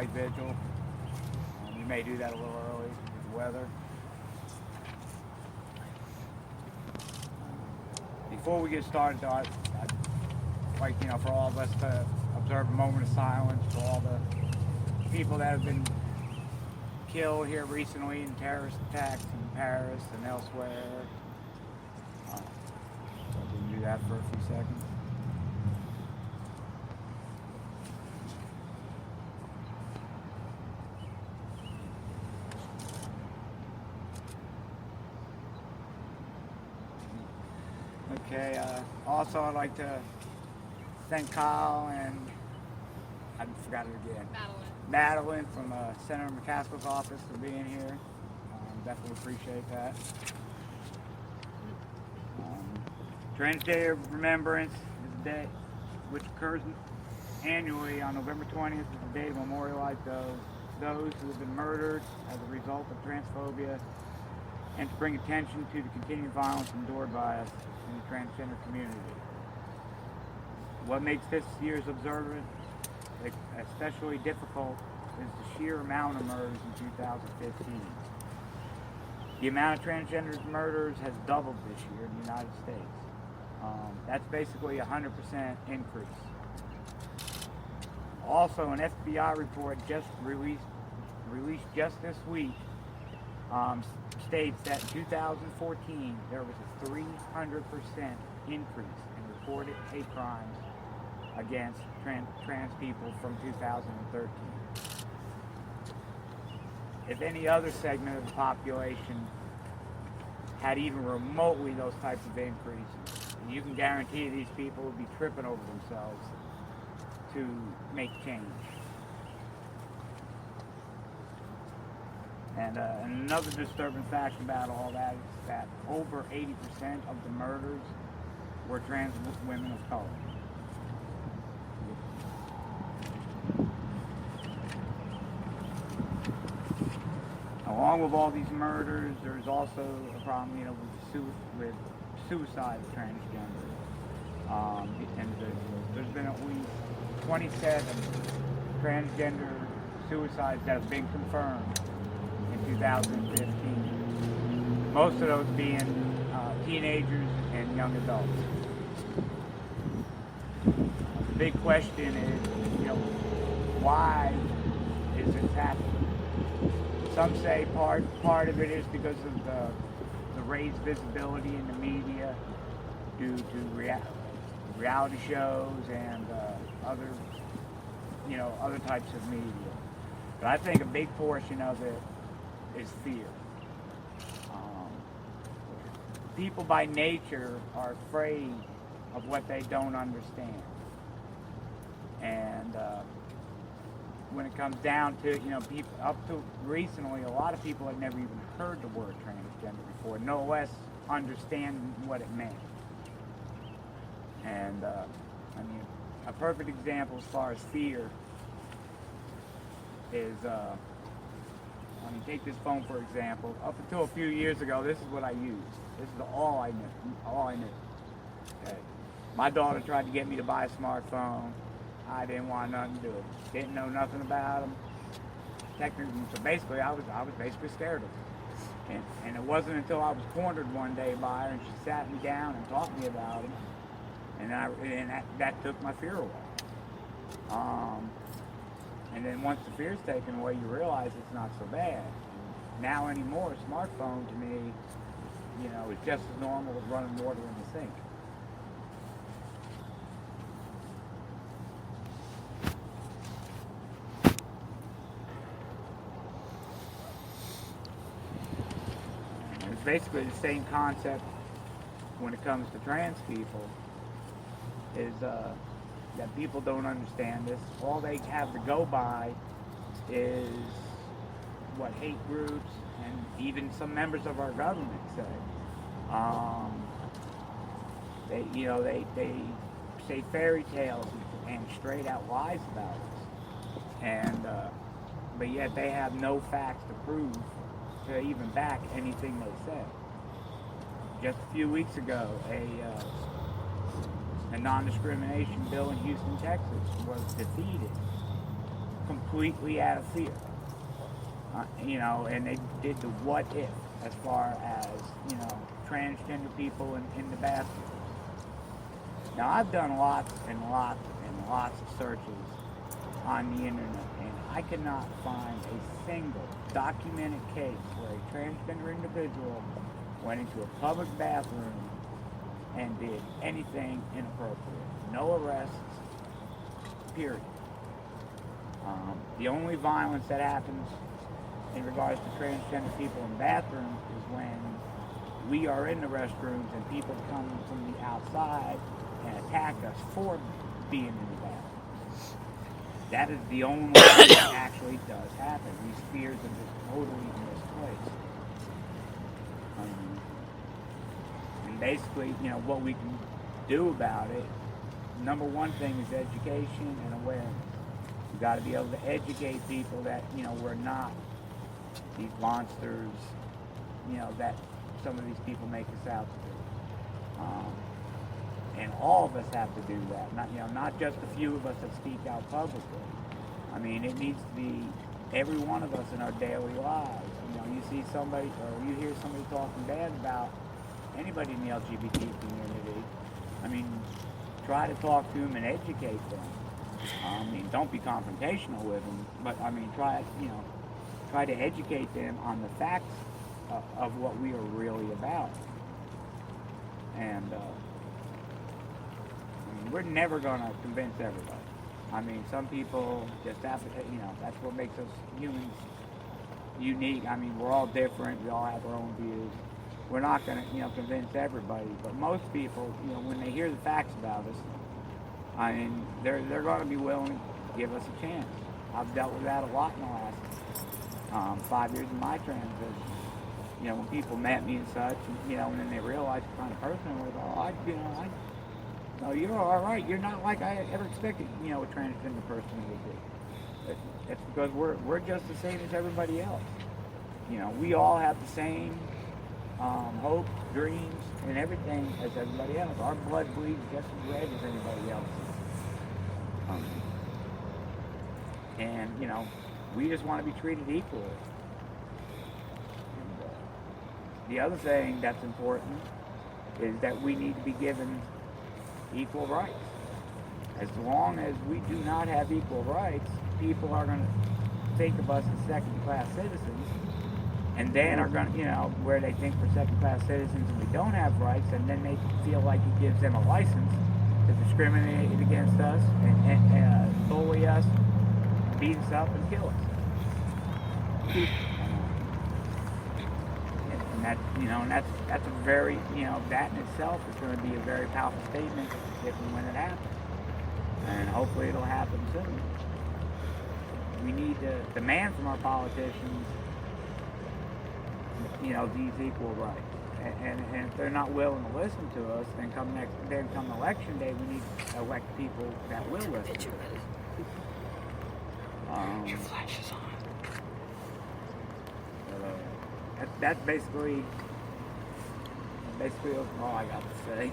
vigil. We may do that a little early with the weather. Before we get started, though, I'd like, for all of us to observe a moment of silence for all the people that have been killed here recently in terrorist attacks in Paris and elsewhere. So we can do that for a few seconds. Okay, also I'd like to thank Kyle and, I forgot it again, Madeline from Senator McCaskill's office for being here. Definitely appreciate that. Transgender Remembrance is a day which occurs annually on November 20th. Is a day to memorialize those who have been murdered as a result of transphobia and to bring attention to the continued violence endured by us in the transgender community. What makes this year's observance especially difficult is the sheer amount of murders in 2015. The amount of transgender murders has doubled this year in the United States. That's basically a 100% increase. Also, an FBI report just released just this week states that in 2014 there was a 300% increase in reported hate crimes against trans people from 2013. If any other segment of the population had even remotely those types of increases, you can guarantee these people would be tripping over themselves to make change. And another disturbing fact about all that is that over 80% of the murders were trans women of color. Along with all these murders, there's also a problem, with suicide of transgender individuals. There's been at least 27 transgender suicides that have been confirmed in 2015. Most of those being teenagers and young adults. The big question is, why is this happening? Some say part of it is because of the raised visibility in the media due to reality shows and other types of media. But I think a big portion of it is fear. People by nature are afraid of what they don't understand. And when it comes down to, people up to recently, a lot of people had never even heard the word transgender before, no less understand what it meant. And a perfect example as far as fear is, take this phone for example. Up until a few years ago, this is what I used. This is all I knew. Okay. My daughter tried to get me to buy a smartphone. I didn't want nothing to do with it. Didn't know nothing about them. So basically, I was basically scared of them. And it wasn't until I was cornered one day by her and she sat me down and taught me about them, and that took my fear away. And then once the fear's taken away, you realize it's not so bad. Now anymore, a smartphone to me, is just as normal as running water in the sink. It's basically the same concept when it comes to trans people, is that people don't understand this. All they have to go by is what hate groups and even some members of our government say. They say fairy tales and straight out lies about us, and but yet they have no facts to prove to even back anything they say. Just a few weeks ago, a non-discrimination bill in Houston, Texas was defeated completely out of fear. And they did the what if as far as, transgender people in the bathroom. Now, I've done lots and lots and lots of searches on the internet, and I cannot find a single documented case where a transgender individual went into a public bathroom and did anything inappropriate. No arrests, period. The only violence that happens in regards to transgender people in bathrooms is when we are in the restrooms and people come from the outside and attack us for being in the bathroom. That is the only thing that actually does happen. These fears are just totally misplaced. And basically, what we can do about it, number one thing is education and awareness. You got to be able to educate people that, we're not these monsters, that some of these people make us out to be. And all of us have to do that. Not just a few of us that speak out publicly. I mean, it needs to be every one of us in our daily lives. You see somebody, or you hear somebody talking bad about anybody in the LGBT community. I mean, try to talk to them and educate them. Don't be confrontational with them, but try to educate them on the facts of what we are really about. And we're never going to convince everybody. Some people just have to, that's what makes us humans unique. We're all different. We all have our own views. We're not going to, convince everybody. But most people, when they hear the facts about us, they're going to be willing to give us a chance. I've dealt with that a lot in the last 5 years of my transition. When people met me and such, and then they realized the kind of person I was, no, you're all right. You're not like I ever expected, a transgender person would be. It's because we're just the same as everybody else. We all have the same hope, dreams, and everything as everybody else. Our blood bleeds just as red as anybody else's. And, we just want to be treated equally. And, the other thing that's important is that we need to be given equal rights. As long as we do not have equal rights, people are going to think of us as second-class citizens, and then are going to, where they think we're second-class citizens and we don't have rights, and then they feel like it gives them a license to discriminate against us and bully us, beat us up, and kill us. And that's a very, that in itself is going to be a very powerful statement if and when it happens. And hopefully it'll happen soon. We need to demand from our politicians, these equal rights. And if they're not willing to listen to us, then come election day, we need to elect people that will listen to us. Your flash is on. That's basically all I got to say.